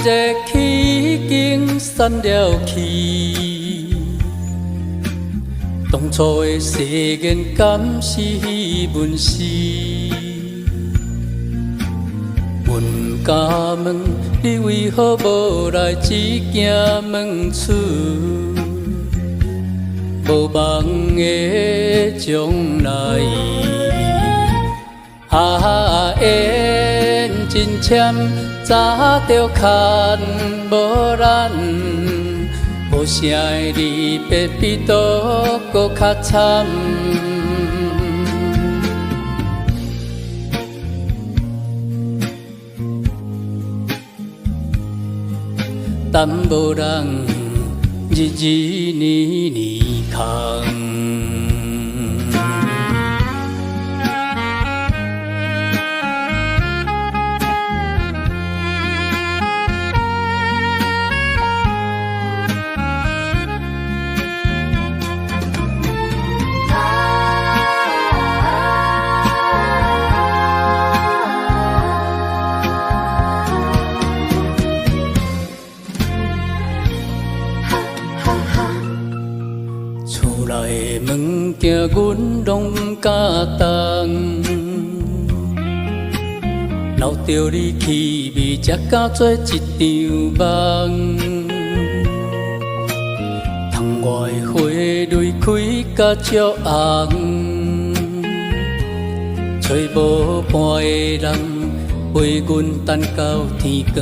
日起经散了去，当初的誓言敢是阮是？阮敢问你为何无来只惊问出？无望的将来，缘真浅，早着牵无咱，无啥会离别比倒搁较惨。但无人日日年年空。厝内的物件，阮拢敢当。留着你气味，才敢做一场梦。窗外的花蕊开甲足红，找无伴的人陪阮等到天光。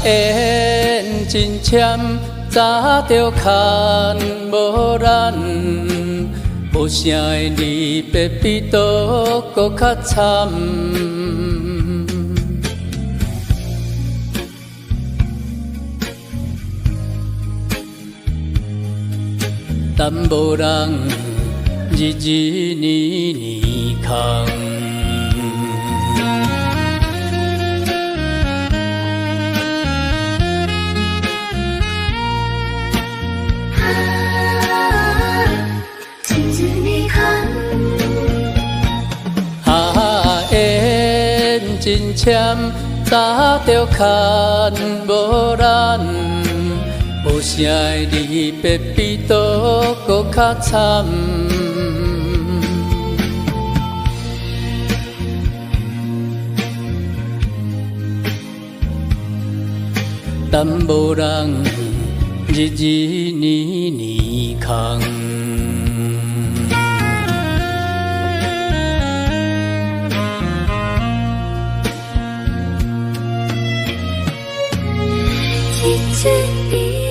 缘真浅，早着牵无咱，无啥会离别比倒搁较惨。但无人日日年年空。缘真浅，早着牵无咱，无啥会离别比倒搁较惨。但无人日日年年空。一直以